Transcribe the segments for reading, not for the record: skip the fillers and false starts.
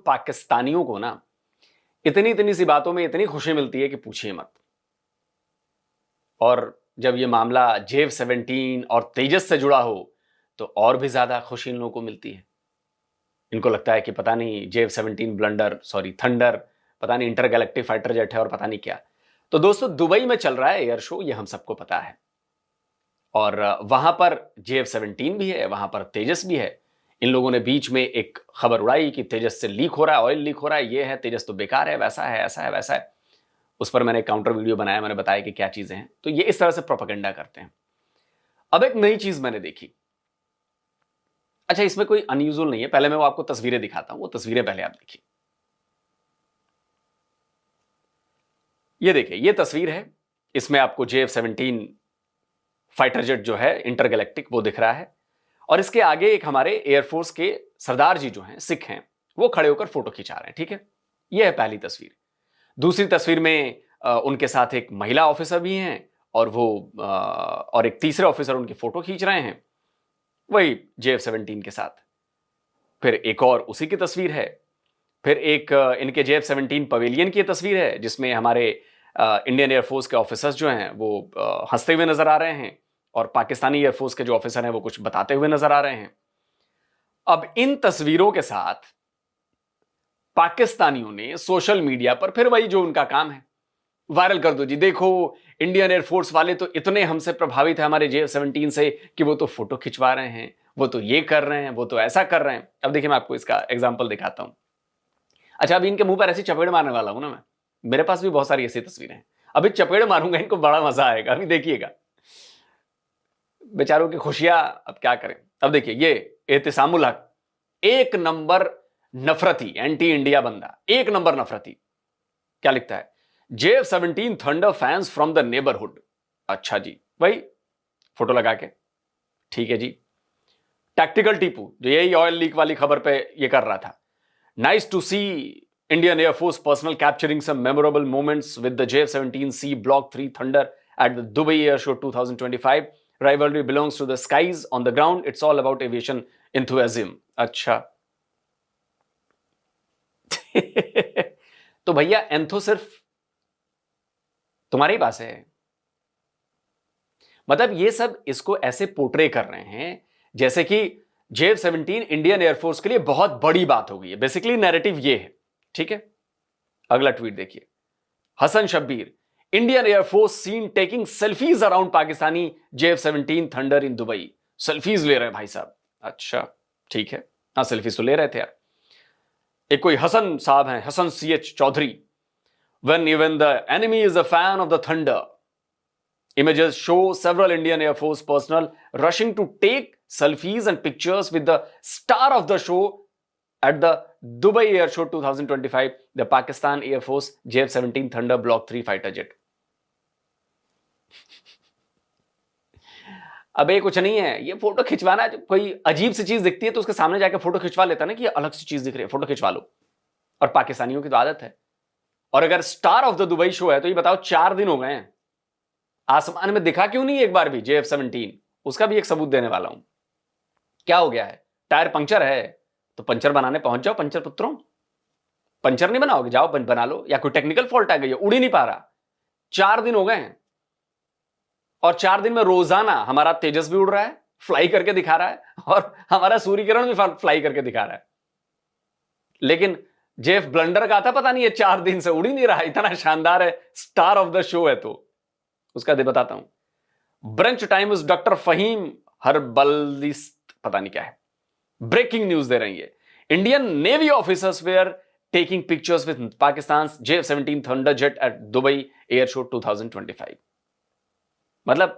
पाकिस्तानियों को ना इतनी इतनी सी बातों में इतनी खुशी मिलती है कि पूछिए मत। और जब ये मामला JF-17 और तेजस से जुड़ा हो तो और भी ज्यादा खुशी इन लोगों को मिलती है। इनको लगता है कि पता नहीं JF-17 थंडर पता नहीं इंटरगैलेक्टिक फाइटर जेट है और पता नहीं क्या। तो दोस्तों दुबई में चल रहा है एयर शो, ये हम सबको पता है, और वहां पर JF-17 भी है, वहां पर तेजस भी है। इन लोगों ने बीच में एक खबर उड़ाई कि तेजस से लीक हो रहा है, ऑयल लीक हो रहा है, ये है, तेजस तो बेकार है, वैसा है, ऐसा है, वैसा है। उस पर मैंने काउंटर वीडियो बनाया, मैंने बताया कि क्या चीजें हैं। तो ये इस तरह से प्रोपेगेंडा करते हैं। अब एक नई चीज मैंने देखी। अच्छा, इसमें कोई अनयूजुअल नहीं है, पहले मैं वो आपको तस्वीरें दिखाता हूं, वो तस्वीरें पहले आप देखिए। ये देखिए, ये तस्वीर है, इसमें आपको JF-17 फाइटर जेट जो है इंटरगैलेक्टिक वो दिख रहा है, और इसके आगे एक हमारे एयरफोर्स के सरदार जी जो हैं, सिख हैं, वो खड़े होकर फोटो खिंचा रहे हैं। ठीक है, यह है पहली तस्वीर। दूसरी तस्वीर में उनके साथ एक महिला ऑफिसर भी हैं, और वो और एक तीसरे ऑफिसर उनकी फोटो खींच रहे हैं, वही JF-17 के साथ। फिर एक और उसी की तस्वीर है। फिर एक इनके JF-17 पवेलियन की तस्वीर है, जिसमें हमारे इंडियन एयरफोर्स के ऑफिसर्स जो हैं वो हंसते हुए नजर आ रहे हैं, और पाकिस्तानी एयरफोर्स के जो ऑफिसर हैं वो कुछ बताते हुए नजर आ रहे हैं। अब इन तस्वीरों के साथ पाकिस्तानियों ने सोशल मीडिया पर फिर वही जो उनका काम है, वायरल कर दो जी, देखो इंडियन एयरफोर्स वाले तो इतने हमसे प्रभावित है हमारे JF-17 से कि वो तो फोटो खिंचवा रहे हैं, वो तो ये कर रहे हैं, वो तो ऐसा कर रहे हैं। अब देखिए, मैं आपको इसका एग्जाम्पल दिखाता हूं। अच्छा, अभी इनके मुंह पर ऐसी चपेड़ मारने वाला हूं ना मैं, मेरे पास भी बहुत सारी ऐसी तस्वीरें हैं। अभी चपेड़ मारूंगा, इनको बड़ा मजा आएगा, अभी देखिएगा। बेचारों की खुशियां अब क्या करें। अब देखिए, ये एहतिसामुल हक, एक नंबर नफरती, एंटी इंडिया बंदा, एक नंबर नफरती। क्या लिखता है? JF-17 thunder fans from the neighbourhood. अच्छा जी, वही फोटो लगा के, ठीक है जी। टैक्टिकल टीपू, जो यही ऑयल लीक वाली खबर पे ये कर रहा था, nice to see Indian Air Force personnel capturing some memorable moments with the JF-17C Block 3 Thunder at the Dubai Air Show 2025. Rivalry belongs to the skies. On the ground, it's all about aviation enthusiasm. अच्छा तो भैया एंथो सिर्फ तुम्हारे ही पास है। मतलब ये सब इसको ऐसे पोर्ट्रे कर रहे हैं जैसे कि JF-17 इंडियन एयरफोर्स के लिए बहुत बड़ी बात हो गई है। बेसिकली नैरेटिव ये है, ठीक है। अगला ट्वीट देखिए, Hasan Shabbir, Indian Air Force seen taking selfies around Pakistani JF-17 Thunder in Dubai. Selfies ले रहे हैं भाई साहब। अच्छा ठीक है, हाँ सेल्फीज तो ले रहे थे यार। एक कोई हसन साहब हैं, Hasan CH Chaudhary, when even the enemy is a fan of the thunder, images show several Indian Air Force personnel rushing to take selfies and pictures with the star of the show at the Dubai Air Show 2025, the Pakistan Air Force JF-17 Thunder Block 3 fighter jet. अब ये कुछ नहीं है, ये photo खिंचवाना, कोई अजीब सी चीज दिखती है तो उसके सामने जाकर फोटो खिंचवा लेता ना कि ये अलग सी चीज दिख रही है, फोटो खिंचवा लो। और पाकिस्तानियों की तो आदत है। और अगर star of the Dubai show है तो ये बताओ 4 दिन हो गए हैं, आसमान में दिखा क्यों नहीं एक बार भी JF-17? उसका भी एक सबूत देने वाला हूं। क्या हो गया है? टायर पंक्चर है तो पंचर बनाने पहुंच जाओ पंचर पुत्रों। पंचर नहीं बनाओगे, जाओ बना लो। या कोई टेक्निकल फॉल्ट आ गई है, उड़ ही नहीं पा रहा, 4 दिन हो गए हैं। और 4 दिन में रोजाना हमारा तेजस भी उड़ रहा है, फ्लाई करके दिखा रहा है, और हमारा सूर्य किरण भी फ्लाई करके दिखा रहा है। लेकिन जेफ ब्लंडर का था, पता नहीं है 4 दिन से उड़ ही नहीं रहा, इतना शानदार है, स्टार ऑफ द शो है। तो उसका दे बताता हूं। Brunch Times doctor Faheem herbalist, पता नहीं क्या है, ब्रेकिंग न्यूज दे रही है। Indian Navy officers were taking pictures with Pakistan JF-17 Thunder jet at Dubai air Show 2025। मतलब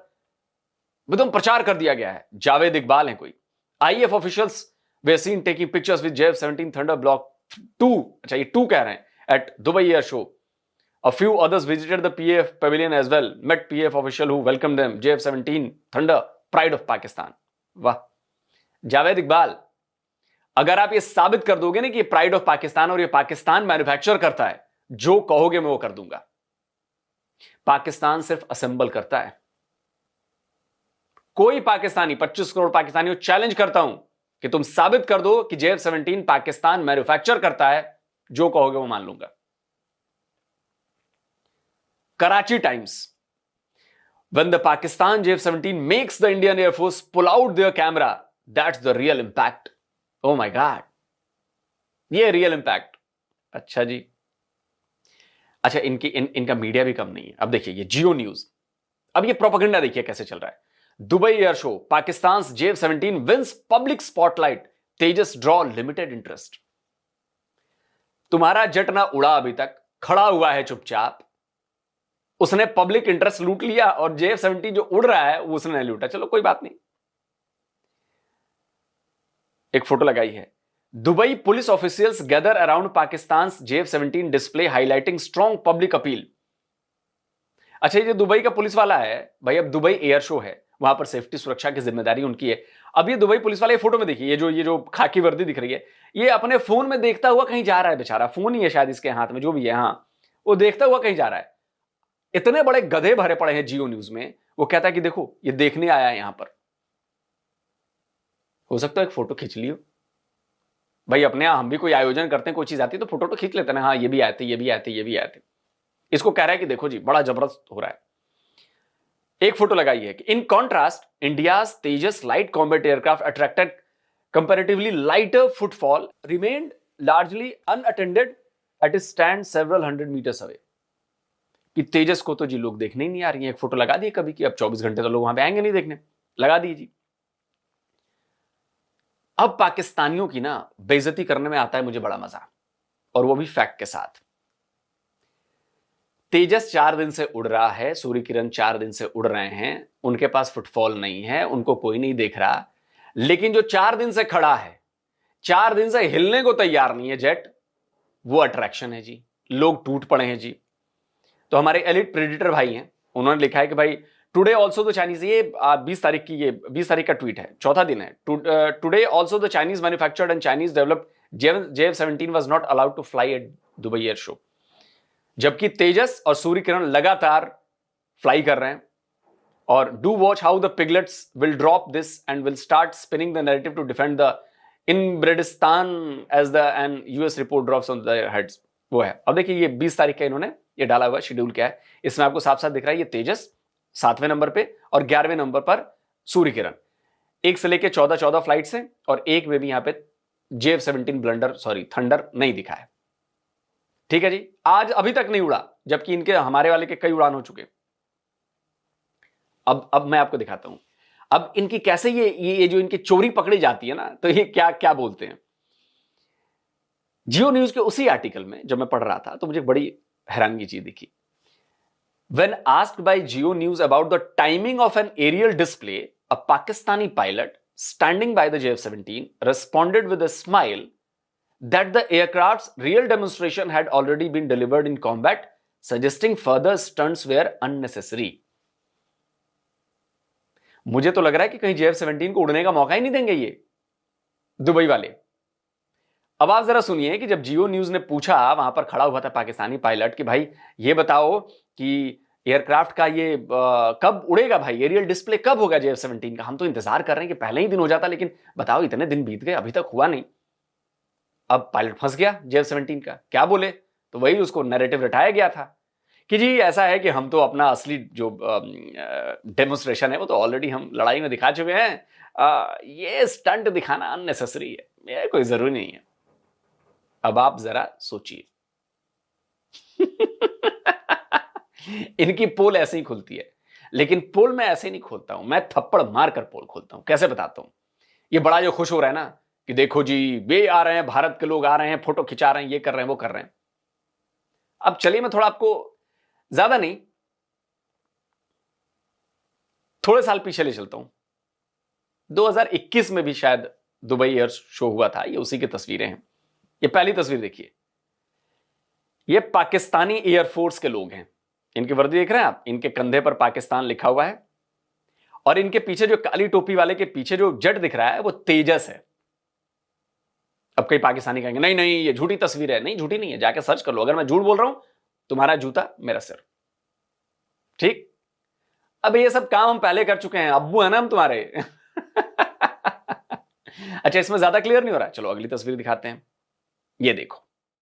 एकदम प्रचार कर दिया गया है। जावेद इकबाल है कोई, IAF officials were seen taking pictures with JF-17 Thunder block 2, अच्छा ये 2 कह रहे हैं, at Dubai air Show. A few others visited the PAF pavilion as well. Met PAF official who welcomed them. JF-17 Thunder, pride of Pakistan. वाह जावेद इकबाल, अगर आप ये साबित कर दोगे ना कि ये प्राइड ऑफ पाकिस्तान और ये पाकिस्तान मैन्युफैक्चर करता है, जो कहोगे मैं वो कर दूंगा। पाकिस्तान सिर्फ असेंबल करता है। कोई पाकिस्तानी, 25 करोड़ पाकिस्तानियों चैलेंज करता हूं कि तुम साबित कर दो कि JF-17 पाकिस्तान मैन्युफैक्चर करता है, जो कहोगे वो मान लूंगा। Karachi times, when the Pakistan JF-17 makes the Indian Air Force pull out their camera, that's the real impact. Oh my God, ये रियल इंपैक्ट। अच्छा जी, अच्छा इनका मीडिया भी कम नहीं है। अब देखिए ये जियो न्यूज, अब ये प्रोपेगेंडा देखिए कैसे चल रहा है। Dubai air show, Pakistan JF-17 wins public spotlight, Tejas draw limited interest. तुम्हारा जेट ना उड़ा, अभी तक खड़ा हुआ है चुपचाप, उसने पब्लिक इंटरेस्ट लूट लिया, और JF-17 जो उड़ रहा है वो उसने नहीं लूटा। चलो कोई बात नहीं। एक फोटो लगाई है, Dubai police officials gather around Pakistan JF-17 display highlighting strong public appeal. अच्छा, ये जो दुबई का पुलिस वाला है भाई, अब दुबई एयर शो है, वहां पर सेफ्टी सुरक्षा की जिम्मेदारी उनकी है। अब ये दुबई पुलिस वाला, ये फोटो में देखिए, ये जो खाकी वर्दी दिख रही है, ये अपने फोन में देखता हुआ कहीं जा रहा है बेचारा, फोन ही है शायद इसके हाथ में, जो भी है, हाँ वो देखता हुआ कहीं जा रहा है। इतने बड़े गधे भरे पड़े हैं जियो न्यूज में, वो कहता है कि देखो ये देखने आया है यहां पर। हो सकता है एक फोटो खींच लियो भाई, अपने यहां हम भी कोई आयोजन करते हैं, कोई चीज आती है तो फोटो तो खींच लेते हैं, हाँ ये भी आए थे, ये भी आए थे, ये भी आए थे। इसको कह रहा है कि देखो जी बड़ा जबरदस्त हो रहा है। एक फोटो लगाई है कि in contrast India's Tejas light combat aircraft attracted comparatively lighter footfall, remained largely unattended at its stand several 100 metres away. कि तेजस को तो जी लोग देखने ही नहीं आ रही है। एक फोटो लगा दी कभी कि अब 24 घंटे तो लोग वहां पे आएंगे नहीं देखने, लगा दीजिए। अब पाकिस्तानियों की ना बेइज्जती करने में आता है मुझे बड़ा मजा, और वो भी फैक्ट के साथ। तेजस 4 दिन से उड़ रहा है, सूर्य किरण 4 दिन से उड़ रहे हैं, उनके पास फुटफॉल नहीं है, उनको कोई नहीं देख रहा, लेकिन जो 4 दिन से खड़ा है, 4 दिन से हिलने को तैयार नहीं है जेट, वो अट्रैक्शन है जी। लोग टूट पड़े हैं जी। तो हमारे एलिट प्रेडिटर भाई हैं, उन्होंने लिखा है कि भाई टुडे ऑल्सो द चाइनीज, ये 20 तारीख की, ये 20 तारीख का ट्वीट है, चौथा दिन है। Today also the Chinese manufactured and Chinese developed JF-17 was not allowed to fly at Dubai air Show. जबकि तेजस और सूर्य किरण लगातार फ्लाई कर रहे हैं। और do watch how the piglets will drop this and will start spinning the narrative to defend the Inbredistan as the end US report drops on their heads. वो है। अब देखिए ये 20 तारीख का इन्होंने ये डाला हुआ शेड्यूल क्या है, इसमें आपको साफ साफ दिख रहा है, ये तेजस 7वें नंबर पे और 11वें नंबर पर सूर्य किरण, 1 से लेके 14 फ्लाइट्स हैं, और एक में भी यहां पे JF-17 थंडर नहीं दिखा है। ठीक है जी, आज अभी तक नहीं उड़ा, जबकि इनके हमारे वाले के कई उड़ान हो चुके। अब मैं आपको दिखाता हूं अब इनकी कैसे ये जो इनकी चोरी पकड़ी जाती है ना, तो ये क्या क्या बोलते हैं। जियो न्यूज के उसी आर्टिकल में जब मैं पढ़ रहा था तो मुझे बड़ी हैरानगी चीज दिखी। When asked by Geo News about the timing of an aerial display, a Pakistani pilot standing by the JF-17 responded with a smile that the aircraft's real demonstration had already been delivered in combat, suggesting further stunts were unnecessary. मुझे तो लग रहा है कि कहीं JF-17 को उड़ने का मौका ही नहीं देंगे ये दुबई वाले। अब आप जरा सुनिए कि जब जियो न्यूज ने पूछा, वहां पर खड़ा हुआ था पाकिस्तानी पायलट, कि भाई ये बताओ कि एयरक्राफ्ट का ये कब उड़ेगा भाई, एरियल डिस्प्ले कब होगा JF-17 का, हम तो इंतजार कर रहे हैं कि पहले ही दिन हो जाता, लेकिन बताओ इतने दिन बीत गए अभी तक हुआ नहीं। अब पायलट फंस गया JF-17 का, क्या बोले, तो वही उसको नैरेटिव रटाया गया था कि जी ऐसा है कि हम तो अपना असली जो डेमोन्स्ट्रेशन है वो तो ऑलरेडी हम लड़ाई में दिखा चुके हैं, ये स्टंट दिखाना अननेसेसरी है, ये कोई जरूरी नहीं है। अब आप जरा सोचिए इनकी पोल ऐसे ही खुलती है, लेकिन पोल मैं ऐसे नहीं खोलता हूं, मैं थप्पड़ मारकर पोल खोलता हूं। कैसे बताता हूं। ये बड़ा जो खुश हो रहा है ना कि देखो जी वे आ रहे हैं, भारत के लोग आ रहे हैं, फोटो खिंचा रहे हैं, ये कर रहे हैं, वो कर रहे हैं। अब चलिए मैं थोड़ा आपको, ज्यादा नहीं, थोड़े साल पीछे ले चलता हूं। 2021 में भी शायद दुबई एयर शो हुआ था, ये उसी की तस्वीरें हैं। ये पहली तस्वीर देखिए, ये पाकिस्तानी एयरफोर्स के लोग हैं, इनकी वर्दी देख रहे हैं आप, इनके कंधे पर पाकिस्तान लिखा हुआ है, और इनके पीछे जो काली टोपी वाले के पीछे जो जेट दिख रहा है वो तेजस है। अब कई पाकिस्तानी कहेंगे नहीं नहीं ये झूठी तस्वीर है, नहीं झूठी नहीं है, जाके सर्च कर लो, अगर मैं झूठ बोल रहा हूं तुम्हारा जूता मेरा सिर। ठीक, अब ये सब काम हम पहले कर चुके हैं, अब्बू है ना हम तुम्हारे अच्छा इसमें ज्यादा क्लियर नहीं हो रहा है, चलो अगली तस्वीर दिखाते हैं। ये देखो,